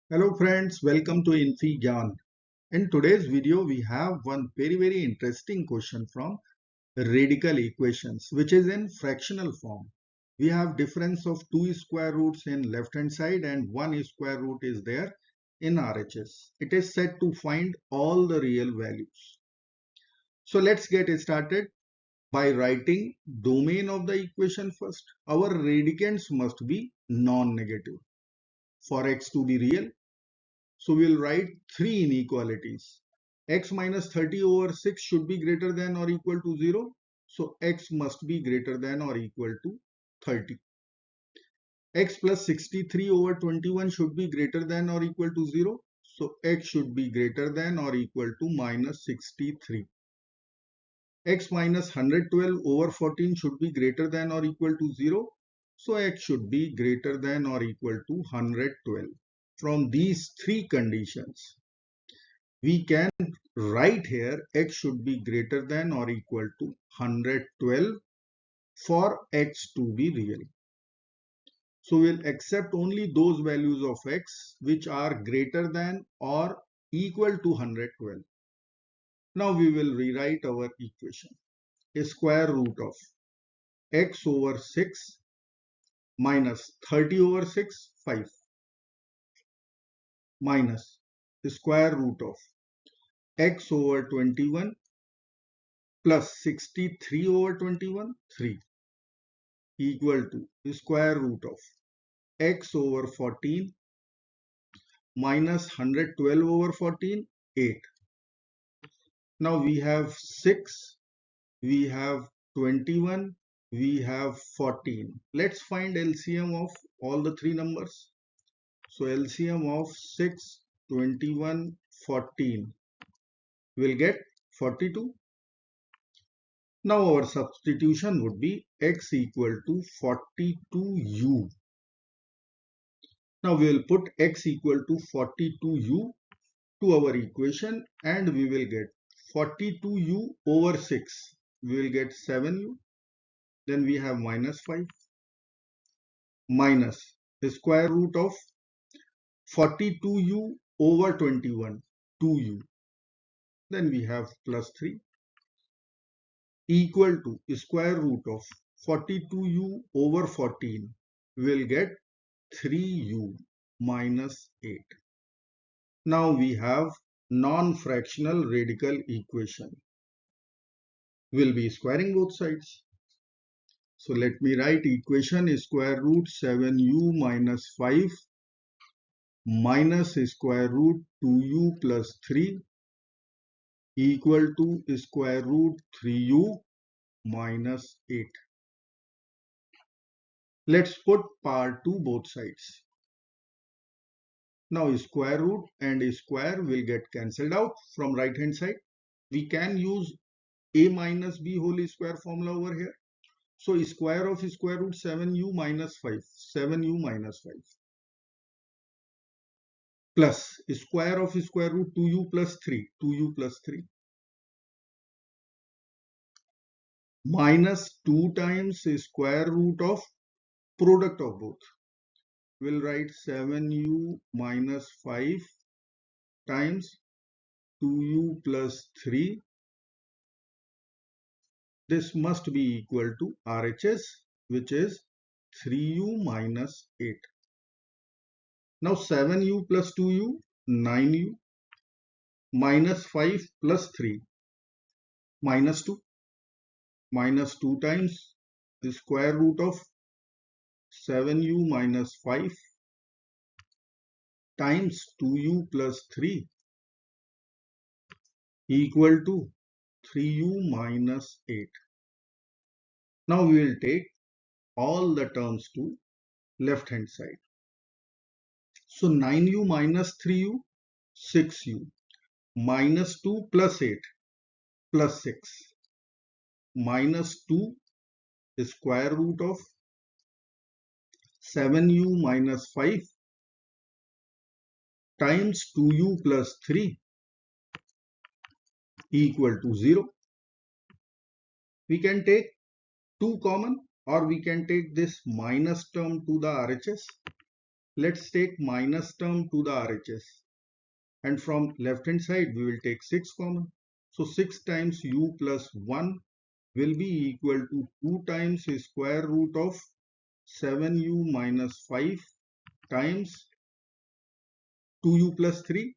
Hello friends, welcome to infyGyan. In today's video, we have one very interesting question from radical equations, which is in fractional form. We have difference of two square roots in left hand side and one square root is there in RHS. It is set to find all the real values. So let's get started by writing domain of the equation first. Our radicands must be non-negative. For x to be real, so we'll write three inequalities. X minus 30 over 6 should be greater than or equal to 0. So x must be greater than or equal to 30. X plus 63 over 21 should be greater than or equal to 0. So x should be greater than or equal to minus 63. X minus 112 over 14 should be greater than or equal to 0. So x should be greater than or equal to 112. From these three conditions, we can write here x should be greater than or equal to 112 for x to be real. So we'll accept only those values of x which are greater than or equal to 112. Now we will rewrite our equation. A square root of x over 6 minus 30 over 6, 5, minus the square root of x over 21 plus 63 over 21, 3, equal to the square root of x over 14 minus 112 over 14, 8. Now we have 6, we have 21, we have 14. Let's find LCM of all the three numbers. So LCM of 6, 21, 14 will get 42. Now our substitution would be x equal to 42u. Now we will put x equal to 42u to our equation and we will get 42u over 6. We will get 7u. Then we have minus 5 minus the square root of 42u over 21, 2u. Then we have plus 3 equal to the square root of 42u over 14. We will get 3u minus 8. Now we have non-fractional radical equation. We'll be squaring both sides. So let me write equation square root 7u minus 5 minus square root 2u plus 3 equal to square root 3u minus 8. Let's put power to both sides. Now square root and square will get cancelled out from right hand side. We can use a minus b whole square formula over here. So square of square root 7u minus 5, 7u minus 5 plus square of square root 2u plus 3, 2u plus 3 minus 2 times square root of product of both. We'll write 7u minus 5 times 2u plus 3. This must be equal to RHS, which is 3u minus 8. Now 7u plus 2u, 9u, minus 5 plus 3, minus 2. Minus 2 times the square root of 7u minus 5 times 2u plus 3 equal to 3u minus 8. Now we will take all the terms to left hand side. So 9u minus 3u, 6u, minus 2 plus 8 plus 6, minus 2 square root of 7u minus 5 times 2u plus 3 equal to 0. We can take 2 common or we can take this minus term to the RHS. Let's take minus term to the RHS. And from left hand side, we will take 6 common. So 6 times u plus 1 will be equal to 2 times square root of 7u minus 5 times 2u plus 3.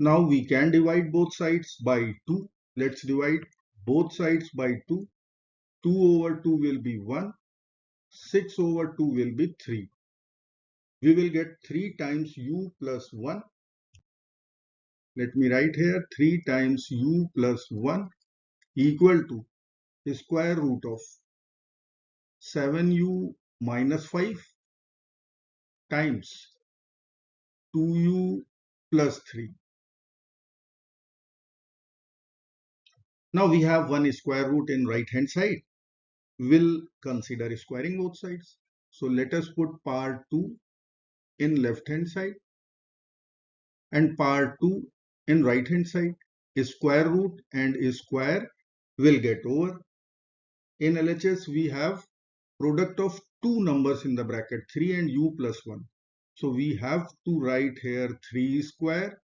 Now we can divide both sides by 2. Let's divide both sides by 2. 2 over 2 will be 1. 6 over 2 will be 3. We will get 3 times u plus 1. Let me write here 3 times u plus 1 equal to the square root of 7u minus 5 times 2u plus 3. Now we have one square root in right hand side. We'll consider squaring both sides. So let us put part 2 in left hand side and part 2 in right hand side. Square root and square will get over. In LHS we have product of two numbers in the bracket 3 and u plus 1. So we have to write here 3 square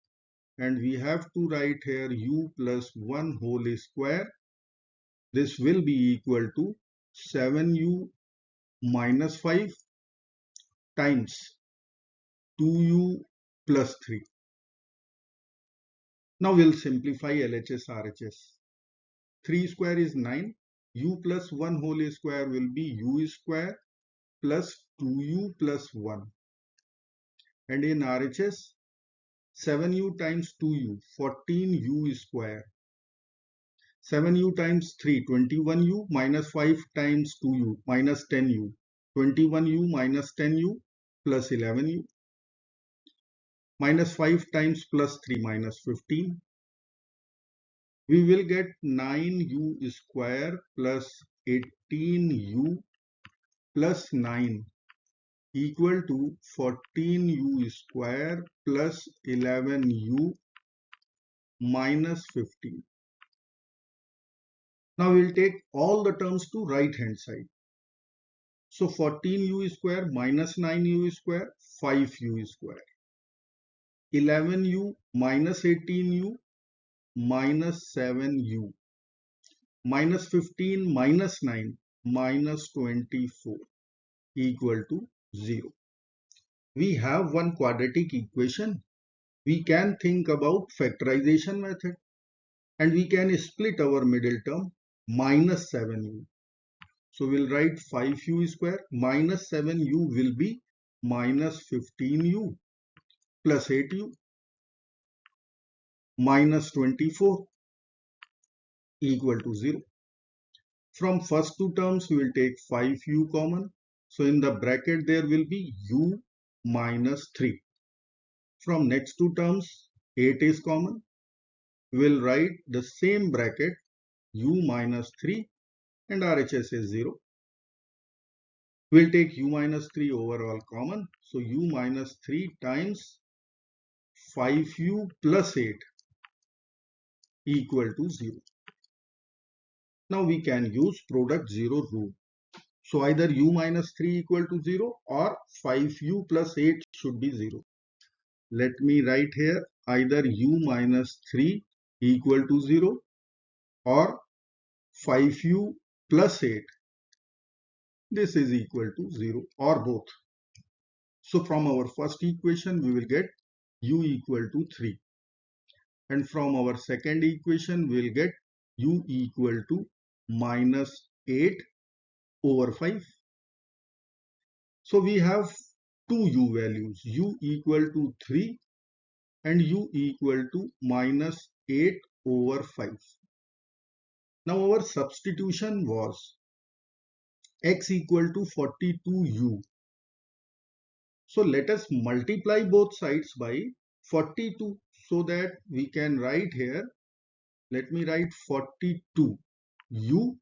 and we have to write here u plus 1 whole square. This will be equal to 7u minus 5 times 2u plus 3. Now we'll simplify LHS RHS. 3 square is 9. U plus 1 whole square will be u square plus 2u plus 1. And in RHS, 7u times 2u, 14u square. 7u times 3, 21u minus 5 times 2u minus 10u. 21u minus 10u plus 11u. Minus 5 times plus 3 minus 15. We will get 9u square plus 18u plus 9 equal to 14u square plus 11u minus 15. Now we'll take all the terms to right hand side. So 14u square minus 9u square, 5u square. 11u minus 18u minus 7u. Minus 15 minus 9 minus 24 equal to 0. We have one quadratic equation. We can think about factorization method and we can split our middle term minus 7u. So we'll write 5u square minus 7u will be minus 15u plus 8u minus 24 equal to 0. From first two terms we will take 5u common. So in the bracket there will be u minus 3. From next two terms 8 is common. We will write the same bracket u minus 3 and RHS is 0. We'll take u minus 3 overall common. So u minus 3 times 5u plus 8 equal to 0. Now we can use product 0 rule. So either u minus 3 equal to 0 or 5u plus 8 should be 0. Let me write here either u minus 3 equal to 0 or 5u plus 8. This is equal to 0 or both. So from our first equation we will get u equal to 3. And from our second equation we will get u equal to minus 8 over 5. So we have two u values, u equal to 3 and u equal to minus 8 over 5. Now our substitution was x equal to 42u. So let us multiply both sides by 42 so that we can write here, let me write 42. U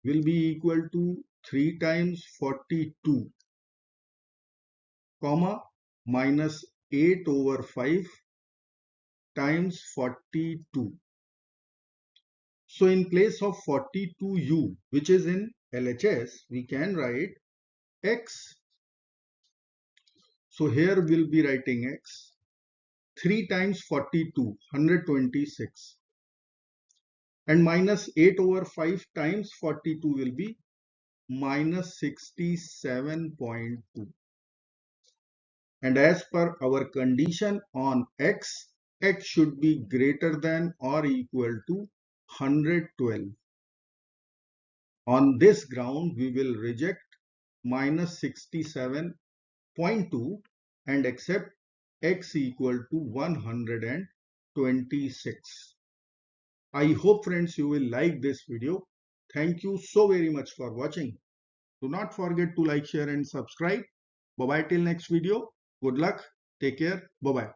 will be equal to 3 times 42, comma, minus 8 over 5 times 42. So in place of 42u, which is in LHS, we can write x So here we'll be writing x. 3 times 42, 126. And minus 8 over 5 times 42 will be minus 67.2. And as per our condition on x, x should be greater than or equal to 112. On this ground, we will reject minus 67.2 and accept x equal to 126. I hope friends you will like this video. Thank you so very much for watching. Do not forget to like, share and subscribe. Bye bye till next video. Good luck. Take care. Bye bye.